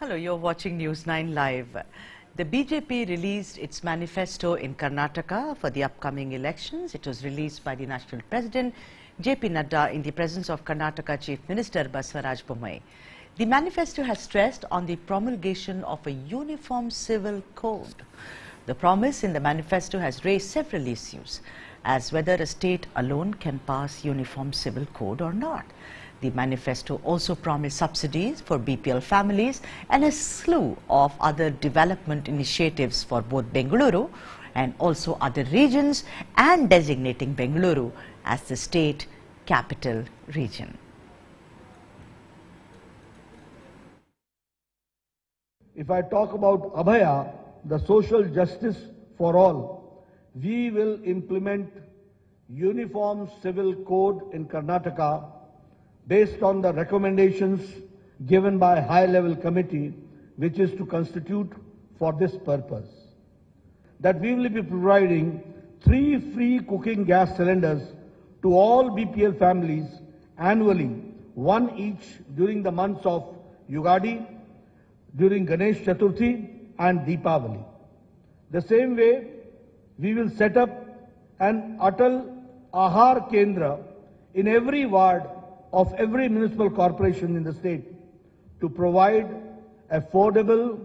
Hello, you're watching News9 Live. The BJP released its manifesto in Karnataka for the upcoming elections. It was released by the National President, JP Nadda, in the presence of Karnataka Chief Minister Basavaraj Bommai. The manifesto has stressed on the promulgation of a uniform civil code. The promise in the manifesto has raised several issues, as whether a state alone can pass uniform civil code or not. The manifesto also promised subsidies for BPL families and a slew of other development initiatives for both Bengaluru and also other regions, and designating Bengaluru as the state capital region. If I talk about Abhaya, the social justice for all, we will implement uniform civil code in Karnataka based on the recommendations given by a high-level committee, which is to constitute for this purpose. That we will be providing 3 free cooking gas cylinders to all BPL families annually, 1 each during the months of Yugadi, during Ganesh Chaturthi and Deepavali. The same way, we will set up an Atal Ahar Kendra in every ward of every municipal corporation in the state to provide affordable,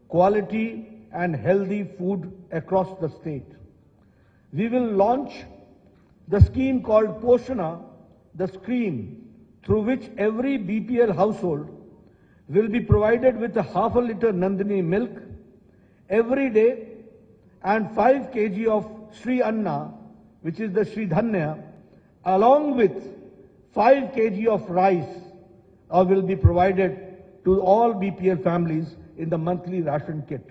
quality and healthy food across the state. We will launch the scheme called Poshana, the scheme through which every BPL household will be provided with a ½ liter Nandini milk every day and 5 kg of Sri Anna, which is the Sri Dhanya, along with 5 kg of rice will be provided to all BPL families in the monthly ration kit.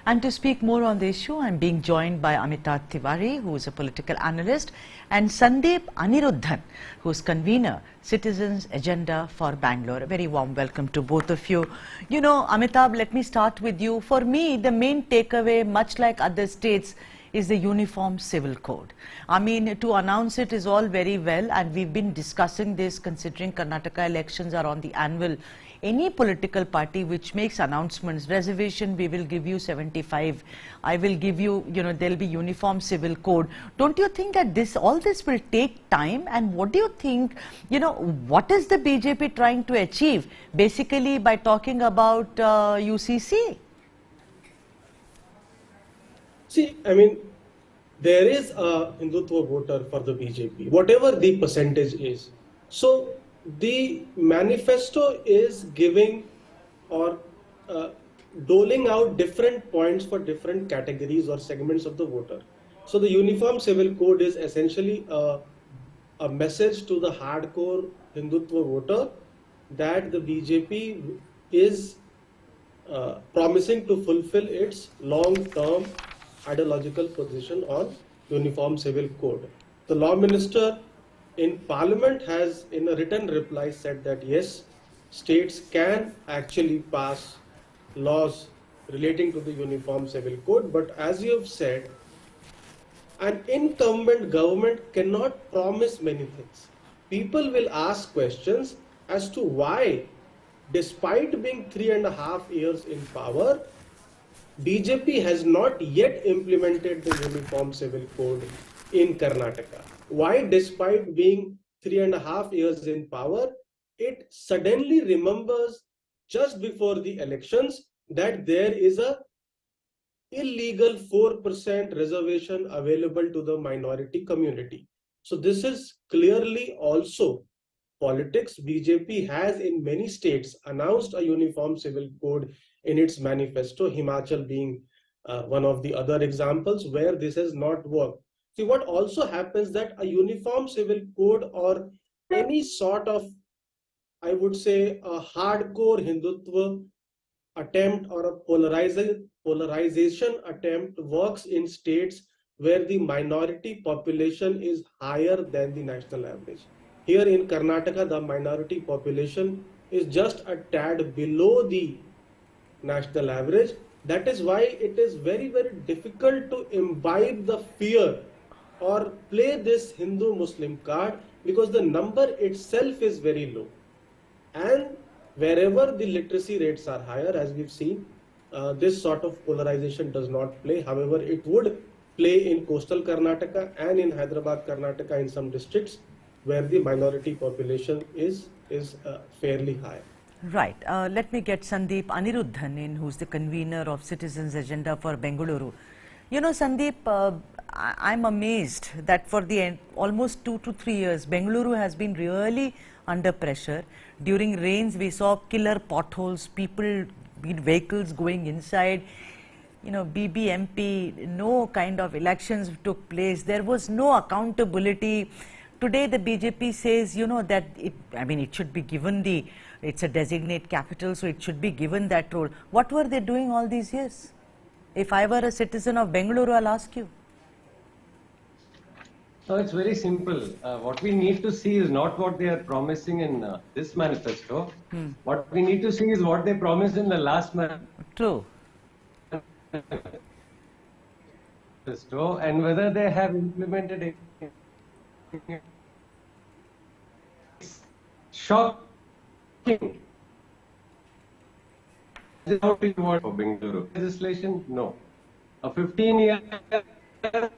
And to speak more on the issue, I'm being joined by Amitabh Tiwari, who is a political analyst, and Sandeep Aniruddhan, who is convener, Citizens Agenda for Bangalore. A very warm welcome to both of you. You know, Amitabh, let me start with you. For me, the main takeaway, much like other states, is the uniform civil code. I mean, to announce it is all very well, and we've been discussing this considering Karnataka elections are on the anvil. Any political party which makes announcements, reservation, we will give you 75, I will give you, there'll be uniform civil code. Don't you think that all this will take time? And what do you think, what is the BJP trying to achieve basically by talking about UCC? See, I mean, there is a Hindutva voter for the BJP, whatever the percentage is. So the manifesto is giving or doling out different points for different categories or segments of the voter. So the Uniform Civil Code is essentially a message to the hardcore Hindutva voter that the BJP is promising to fulfill its long-term ideological position on Uniform Civil Code. The Law Minister in Parliament has, in a written reply, said that yes, states can actually pass laws relating to the Uniform Civil Code, but as you have said, an incumbent government cannot promise many things. People will ask questions as to why, despite being 3.5 years in power, BJP has not yet implemented the Uniform Civil Code in Karnataka. Why, despite being 3.5 years in power, it suddenly remembers just before the elections that there is a illegal 4% reservation available to the minority community. So this is clearly also politics. BJP has in many states announced a Uniform Civil Code in its manifesto, Himachal being one of the other examples where this has not worked. See, what also happens that a Uniform Civil Code or any sort of, I would say, a hardcore Hindutva attempt or a polarization attempt works in states where the minority population is higher than the national average. Here in Karnataka, the minority population is just a tad below the national average. That is why it is very, very difficult to imbibe the fear or play this Hindu-Muslim card, because the number itself is very low. And wherever the literacy rates are higher, as we've seen, this sort of polarization does not play. However, it would play in coastal Karnataka and in Hyderabad, Karnataka, in some districts where the minority population is fairly high. Right. Let me get Sandeep Aniruddhan in, who's the convener of Citizens Agenda for Bengaluru. You know, Sandeep, I'm amazed that for the almost 2 to 3 years, Bengaluru has been really under pressure. During rains, we saw killer potholes, people, vehicles going inside. You know, BBMP, no kind of elections took place. There was no accountability. Today, the BJP says, you know, that it should be given it's a designate capital, so it should be given that role. What were they doing all these years? If I were a citizen of Bengaluru, I'll ask you. So it's very simple. What we need to see is not what they are promising in this manifesto. What we need to see is what they promised in the last manifesto. True. And whether they have implemented it. It's shocking. How do you want for Bengaluru? Legislation? No. A 15-year development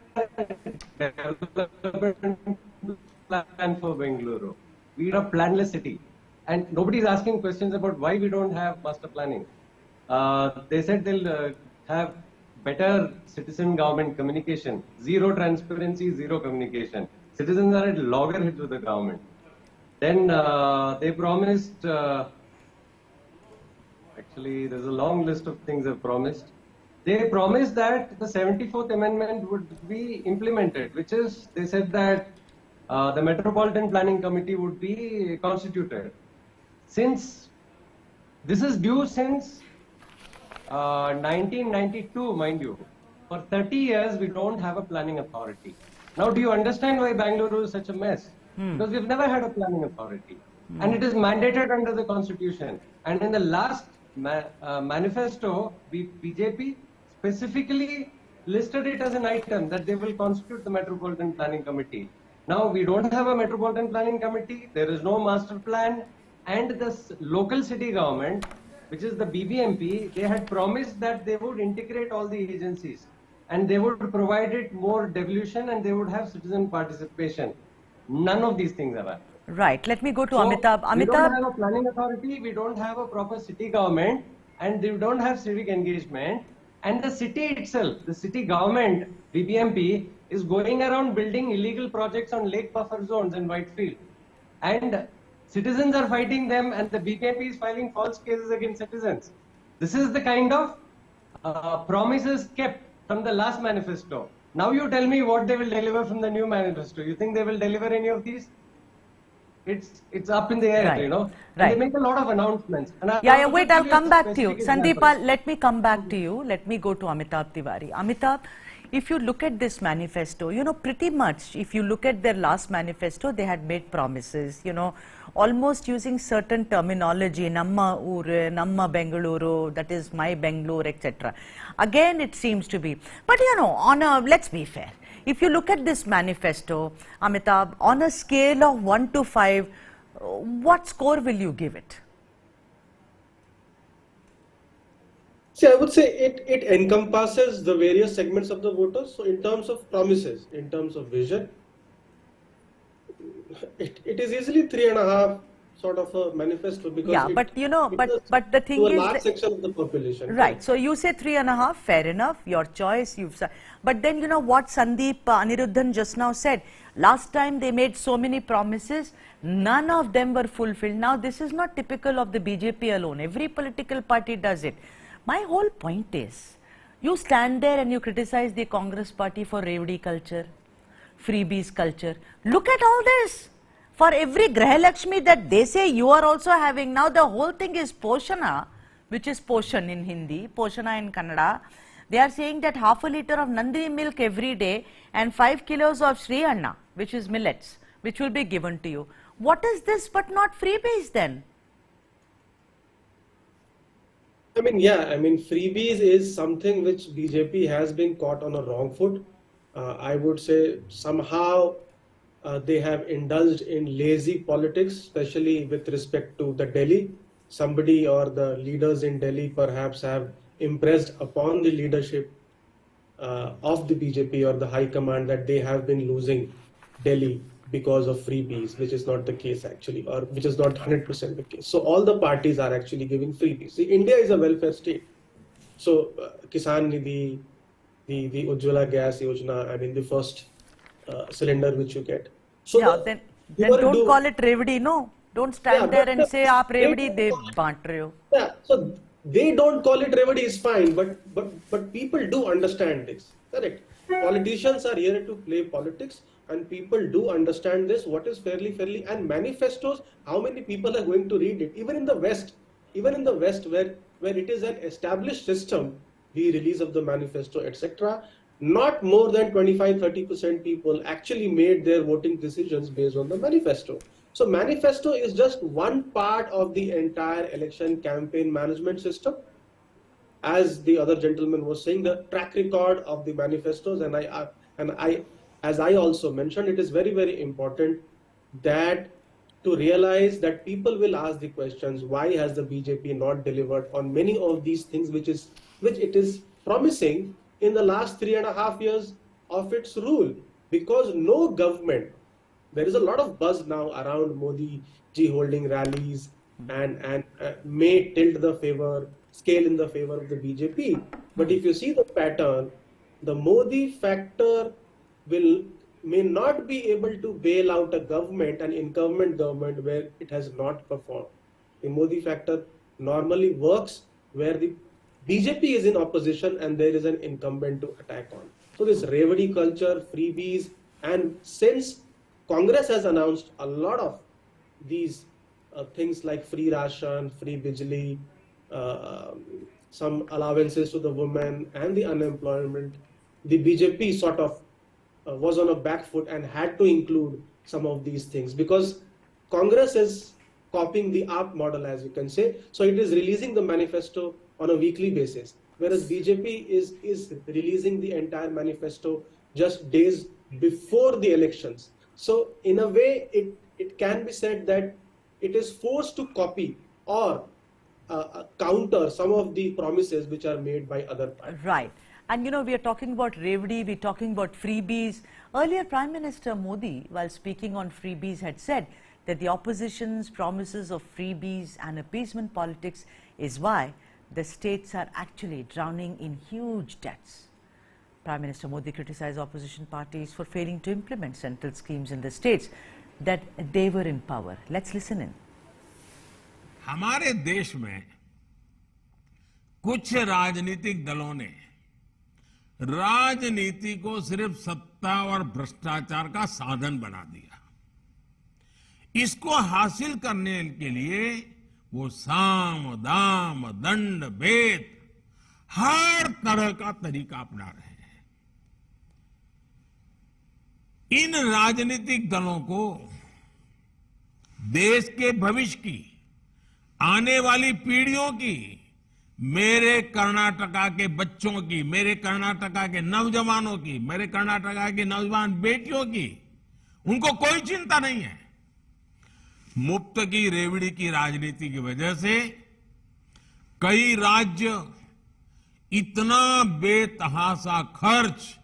plan for Bengaluru. We are a planless city. And nobody is asking questions about why we don't have master planning. They said they'll have better citizen government communication. Zero transparency, zero communication. Citizens are at loggerheads with the government. Then they promised, actually there's a long list of things they've promised. They promised that the 74th Amendment would be implemented, which is, they said that the Metropolitan Planning Committee would be constituted. Since, this is due since 1992, mind you. For 30 years, we don't have a planning authority. Now, do you understand why Bangalore is such a mess? Because we've never had a planning authority. And it is mandated under the constitution. And in the last manifesto, BJP specifically listed it as an item that they will constitute the Metropolitan Planning Committee. Now, we don't have a Metropolitan Planning Committee. There is no master plan. And the local city government, which is the BBMP, they had promised that they would integrate all the agencies and they would provide it more devolution and they would have citizen participation. None of these things have happened. Right. Let me go to Amitabh. We don't have a planning authority, we don't have a proper city government, and they don't have civic engagement. And the city itself, the city government, BBMP, is going around building illegal projects on lake buffer zones in Whitefield. And citizens are fighting them and the BJP is filing false cases against citizens. This is the kind of promises kept from the last manifesto. Now you tell me what they will deliver from the new manifesto. You think they will deliver any of these? It's up in the air, right. You know. Right. They make a lot of announcements. And wait, I'll come back to you. Sandeep, let me come back to you. Let me go to Amitabh Tiwari. Amitabh, if you look at this manifesto, you know, pretty much, if you look at their last manifesto, they had made promises, you know, almost using certain terminology, Namma Ure, Namma Bengaluru, that is my Bangalore, etc. Again, it seems to be. But, you know, let's be fair. If you look at this manifesto, Amitabh, on a scale of 1 to 5, what score will you give it? See, I would say it encompasses the various segments of the voters. So in terms of promises, in terms of vision, it is easily 3.5 sort of a manifesto, because but you know, but the thing is, to a large section of the population. Right. So you say 3.5, fair enough, your choice. But then you know what Sandeep Aniruddhan just now said. Last time they made so many promises, none of them were fulfilled. Now this is not typical of the BJP alone. Every political party does it. My whole point is, you stand there and you criticize the Congress party for Revdi culture, freebies culture. Look at all this. For every Graha Lakshmi that they say you are also having, now the whole thing is Poshana, which is Poshan in Hindi, Poshana in Kannada. They are saying that half a liter of Nandini milk every day and 5 kilos of Sri Anna, which is millets, which will be given to you. What is this but not freebies then? Freebies is something which BJP has been caught on a wrong foot. I would say somehow they have indulged in lazy politics, especially with respect to the Delhi somebody or the leaders in Delhi perhaps have impressed upon the leadership of the BJP or the High Command that they have been losing Delhi because of freebies, which is not the case actually, or which is not 100% the case. So all the parties are actually giving freebies. See, India is a welfare state. So Kisan Nidhi, the Ujjwala Gas Yojana, I mean the first cylinder which you get. So yeah, then don't call it revdi, no. Don't stand there and say, "Aap revdi de baant rahe ho." Yeah, so they don't call it revdi is fine, but people do understand this. Correct. Politicians are here to play politics, and people do understand this. What is fairly, and manifestos. How many people are going to read it? Even in the West, where it is an established system, the release of the manifesto, etc. Not more than 25-30% people actually made their voting decisions based on the manifesto. So manifesto is just one part of the entire election campaign management system. As the other gentleman was saying, the track record of the manifestos, as I also mentioned, it is very important that to realize that people will ask the questions, why has the BJP not delivered on many of these things which it is promising in the last 3.5 years of its rule? Because no government, there is a lot of buzz now around Modi ji holding rallies and may tilt the scale in the favor of the BJP. But if you see the pattern, the Modi factor may not be able to bail out a government, an incumbent government, where it has not performed. The Modi factor normally works where the BJP is in opposition and there is an incumbent to attack on. So this revdi culture, freebies, and since Congress has announced a lot of these things like free ration, free bijli, some allowances to the women and the unemployment, the BJP sort of was on a back foot and had to include some of these things because Congress is copying the AAP model, as you can say. So it is releasing the manifesto on a weekly basis, whereas BJP is releasing the entire manifesto just days before the elections. So in a way, it can be said that it is forced to copy or counter some of the promises which are made by other parties. Right. And we are talking about revdi, we're talking about freebies. Earlier, Prime Minister Modi, while speaking on freebies, had said that the opposition's promises of freebies and appeasement politics is why the states are actually drowning in huge debts. Prime Minister Modi criticized opposition parties for failing to implement central schemes in the states that they were in power. Let's listen in. हमारे देश में कुछ राजनीतिक दलों ने राजनीति को सिर्फ सत्ता और भ्रष्टाचार का साधन बना दिया। इसको हासिल करने के लिए वो साम, दाम, दंड, भेद हर तरह का तरीका अपना रहे हैं। इन राजनीतिक दलों को देश के भविष्य की, आने वाली पीढ़ियों की, मेरे कर्नाटका के बच्चों की, मेरे कर्नाटका के नौजवानों की, मेरे कर्नाटका की नौजवान बेटियों की, उनको कोई चिंता नहीं है। मुफ्त की रेवड़ी की राजनीति की वजह से कई राज्य इतना बेतहासा खर्च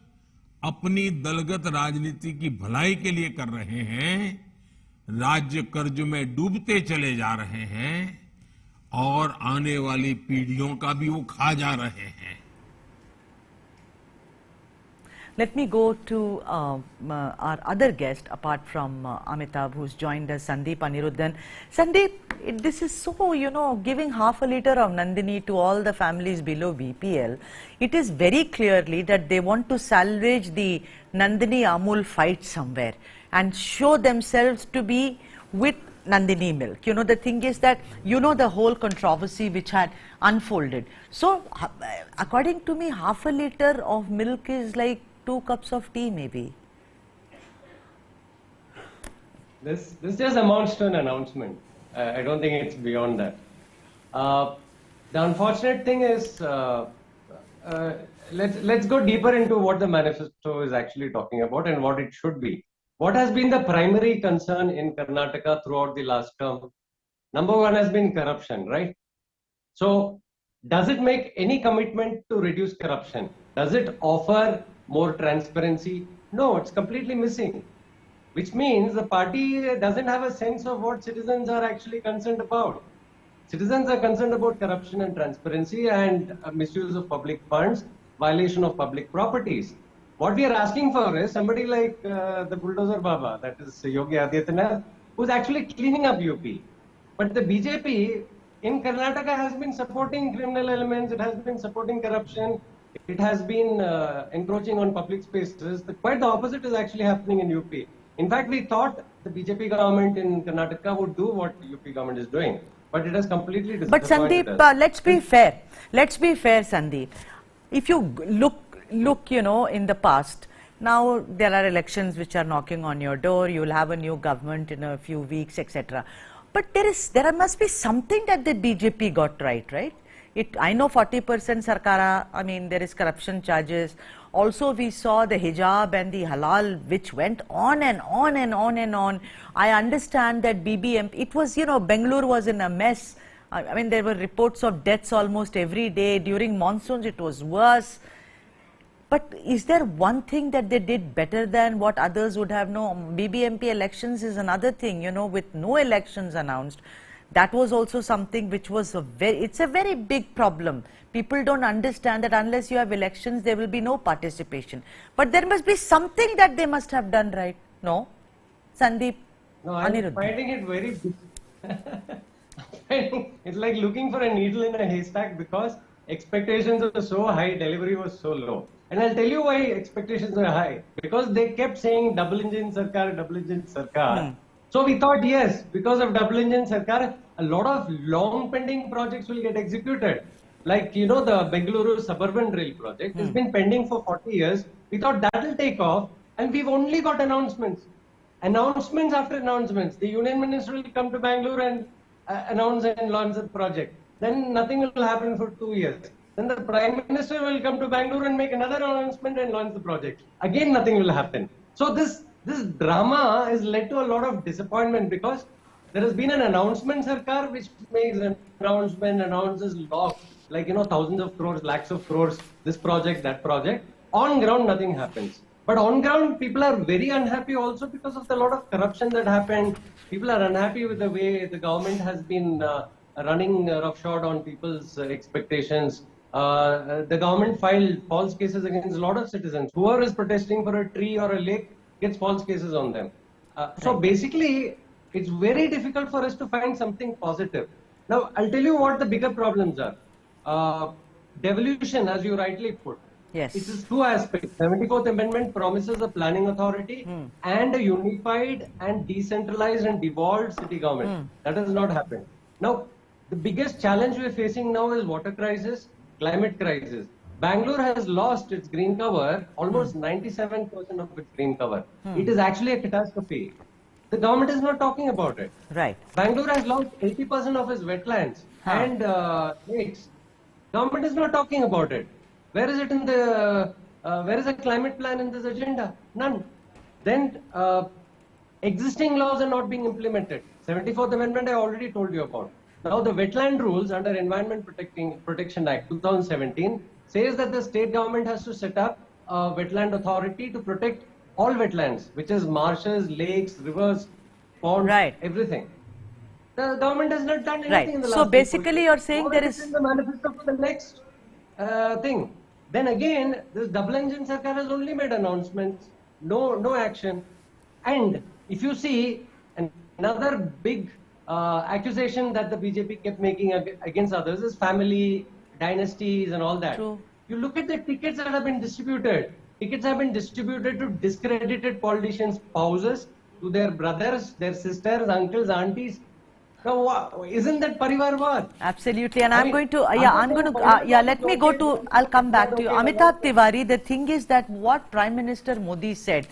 अपनी दलगत राजनीति की भलाई के लिए कर रहे हैं, राज्य कर्ज में डूबते चले जा रहे हैं और आने वाली पीढ़ियों का भी वो खा जा रहे हैं। Let me go to our other guest, apart from Amitabh, who's joined us, Sandeep Aniruddhan. Sandeep, this is so, giving half a litre of Nandini to all the families below BPL. It is very clearly that they want to salvage the Nandini Amul fight somewhere and show themselves to be with Nandini milk. The thing is that, the whole controversy which had unfolded. So, according to me, half a litre of milk is like 2 cups of tea, maybe. This just amounts to an announcement. I don't think it's beyond that. The unfortunate thing is, let's go deeper into what the manifesto is actually talking about and what it should be. What has been the primary concern in Karnataka throughout the last term Number one has been corruption, right? So, does it make any commitment to reduce corruption? Does it offer more transparency? No, it's completely missing. Which means the party doesn't have a sense of what citizens are actually concerned about. Citizens are concerned about corruption and transparency and misuse of public funds, violation of public properties. What we are asking for is somebody like the bulldozer Baba, that is Yogi Adityanath, who's actually cleaning up UP. But the BJP in Karnataka has been supporting criminal elements, it has been supporting corruption, it has been encroaching on public spaces. Quite the opposite is actually happening in UP. In fact, we thought the BJP government in Karnataka would do what UP government is doing, but it has completely disappointed But Sandeep, us. let's be fair. Let's be fair, Sandeep. If you look, you know, in the past, now there are elections which are knocking on your door. You will have a new government in a few weeks, etc. But there must be something that the BJP got right? I know 40% Sarkara, I mean, there is corruption charges. Also, we saw the hijab and the halal, which went on and on and on and on. I understand that BBM, it was, you know, Bangalore was in a mess. I mean, there were reports of deaths almost every day. During monsoons, it was worse. But is there one thing that they did better than what others would have? No, BBMP elections is another thing, you know, with no elections announced. That was also something which was it's a very big problem. People don't understand that unless you have elections, there will be no participation. But there must be something that they must have done right. No? Sandeep? No, I'm finding it very it's like looking for a needle in a haystack because expectations were so high, delivery was so low. And I'll tell you why expectations were high. Because they kept saying double engine Sarkar, double engine Sarkar. So we thought, yes, because of double engine Sarkar, a lot of long pending projects will get executed. Like, you know, the Bengaluru suburban rail project has been pending for 40 years. We thought that will take off and we've only got announcements. Announcements after announcements. The union minister will come to Bangalore and announce and launch the project. Then nothing will happen for 2 years. Then the Prime Minister will come to Bangalore and make another announcement and launch the project. Again, nothing will happen. So this drama has led to a lot of disappointment because there has been an announcement, Sarkar, which makes an announcement, announces law, like, you know, thousands of crores, lakhs of crores, this project, that project. On ground, nothing happens. But on ground, people are very unhappy also because of the lot of corruption that happened. People are unhappy with the way the government has been running roughshod on people's expectations. The government filed false cases against a lot of citizens. Whoever is protesting for a tree or a lake gets false cases on them. So basically, it's very difficult for us to find something positive. Now, I'll tell you what the bigger problems are. Devolution, as you rightly put. Yes. It is two aspects. 74th Amendment promises a planning authority and a unified and decentralized and devolved city government. That has not happened. Now, the biggest challenge we're facing now is water crisis, climate crisis. Bangalore has lost its green cover, almost 97% of its green cover. It is actually a catastrophe. The government is not talking about it. Right. Bangalore has lost 80% of its wetlands and lakes. Government is not talking about it. Where is it in the, where is the climate plan in this agenda? None. Then existing laws are not being implemented. 74th Amendment I already told you about. Now the wetland rules under Environment Protection Act 2017 says that the state government has to set up a wetland authority to protect all wetlands, which is marshes, lakes, rivers, ponds, everything. The government has not done anything in the last. So basically you're saying there is in the manifesto for the next thing. Then again, this double engine Sarkar has only made announcements, no action. And if you see another big accusation that the BJP kept making against others is family, dynasties and all that. True. You look at the tickets that have been distributed. Tickets have been distributed to discredited politicians' spouses, to their brothers, their sisters, uncles, aunties. Now, isn't that Parivarwad? Absolutely, and I'm going to, let me go to, I'll come back to you. Amitabh Tiwari, the thing is that what Prime Minister Modi said,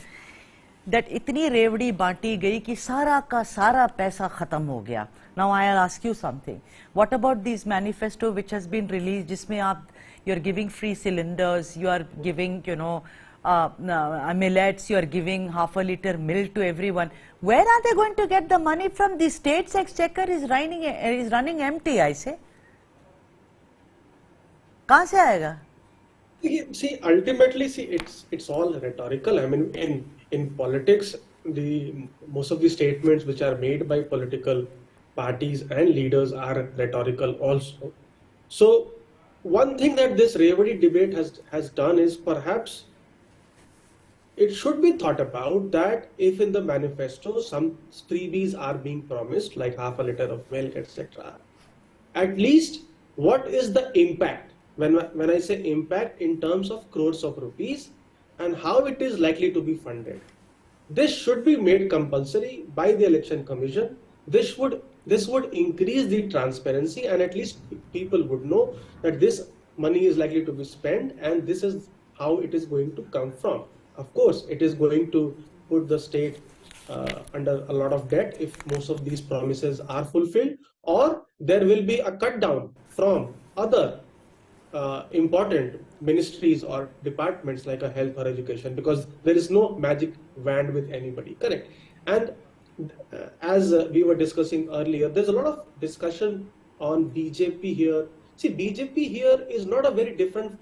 that itni revdi baati gayi ki sara ka sara paisa khatam ho gaya. Now I'll ask you something. What about this manifesto which has been released, jisme you're giving free cylinders, you are giving, you know, millets, you are giving half a liter milk to everyone. Where are they going to get the money from? The state's exchequer is running empty, I say. कहाँ से आएगा? See, ultimately, it's all rhetorical. I mean, in politics, most of the statements which are made by political parties and leaders are rhetorical also. So, one thing that this Revadi debate has done is perhaps it should be thought about that if in the manifesto some freebies are being promised, like half a liter of milk, etc., at least what is the impact? When I say impact in terms of crores of rupees and how it is likely to be funded. This should be made compulsory by the Election Commission. This would increase the transparency, and at least people would know that this money is likely to be spent and this is how it is going to come from. Of course, it is going to put the state under a lot of debt if most of these promises are fulfilled, or there will be a cut down from other important ministries or departments like a health or education, because there is no magic wand with anybody, correct? And as we were discussing earlier, there's a lot of discussion on BJP here. See, BJP here is not a very different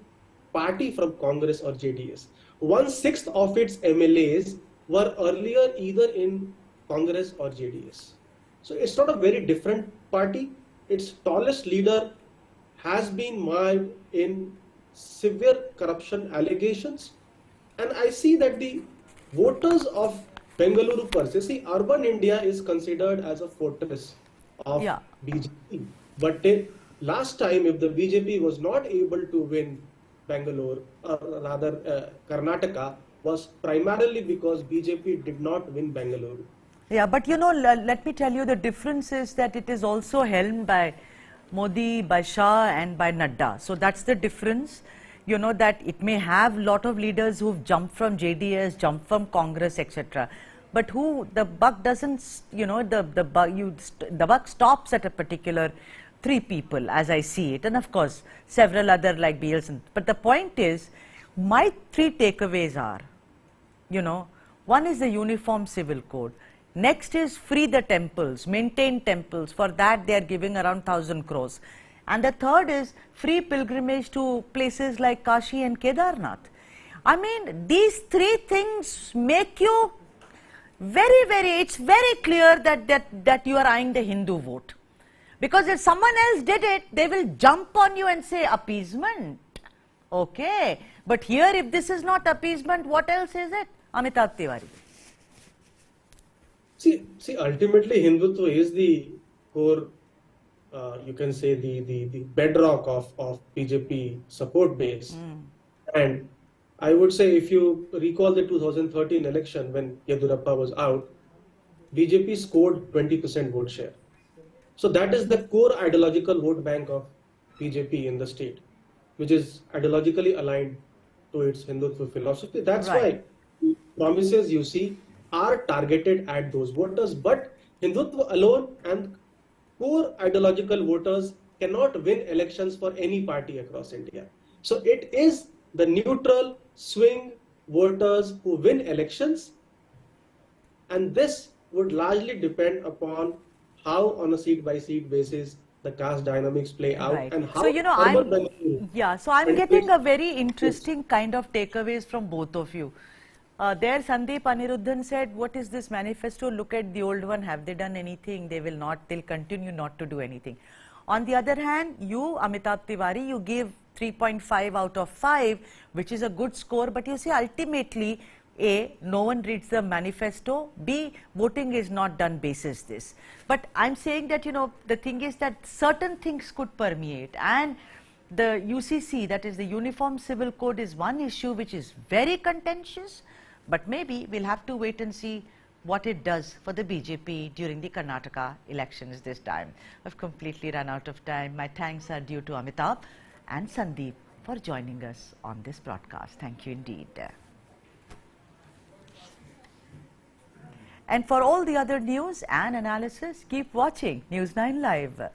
party from Congress or JDS. 1/6 of its MLAs were earlier either in Congress or JDS. So it's not a very different party. Its tallest leader has been mired in severe corruption allegations. And I see that the voters of Bengaluru per se, see, urban India is considered as a fortress of BJP. But last time, if the BJP was not able to win Bangalore, or rather Karnataka, was primarily because BJP did not win Bangalore. Yeah, but you know, let me tell you, the difference is that it is also helmed by Modi, by Shah and by Nadda. So that's the difference, you know, that it may have lot of leaders who've jumped from JDS, jumped from Congress, etc. But who, the buck doesn't, you know, the buck stops at a particular 3 people as I see it, and of course several other like Bielsen. But the point is, my 3 takeaways are, you know, one is the uniform civil code. Next is free the temples, maintain temples. For that they are giving around 1,000 crores. And the third is free pilgrimage to places like Kashi and Kedarnath. I mean, these 3 things make you it's very clear that you are eyeing the Hindu vote. Because if someone else did it, they will jump on you and say appeasement. Okay. But here, if this is not appeasement, what else is it? Amitabh Tiwari. See, ultimately Hindutva is the core, you can say the bedrock of BJP support base. And I would say, if you recall the 2013 election when Yedurappa was out, BJP scored 20% vote share. So that is the core ideological vote bank of BJP in the state, which is ideologically aligned to its Hindutva philosophy. That's why promises you see are targeted at those voters, but Hindutva alone and core ideological voters cannot win elections for any party across India. So it is the neutral swing voters who win elections, and this would largely depend upon how on a seat by seat basis the caste dynamics play out and how. So you know, I'm getting a very interesting kind of takeaways from both of you. There Sandeep Aniruddhan said, what is this manifesto? Look at the old one. Have they done anything? They will not. They'll continue not to do anything. On the other hand, you, Amitabh Tiwari, you gave 3.5 out of 5, which is a good score. But you see, ultimately, A, no one reads the manifesto. B, voting is not done basis this. But I'm saying that, you know, the thing is that certain things could permeate. And the UCC, that is the Uniform Civil Code, is one issue which is very contentious. But maybe we'll have to wait and see what it does for the BJP during the Karnataka elections this time. I've completely run out of time. My thanks are due to Amitabh and Sandeep for joining us on this broadcast. Thank you indeed. And for all the other news and analysis, keep watching News9 Live.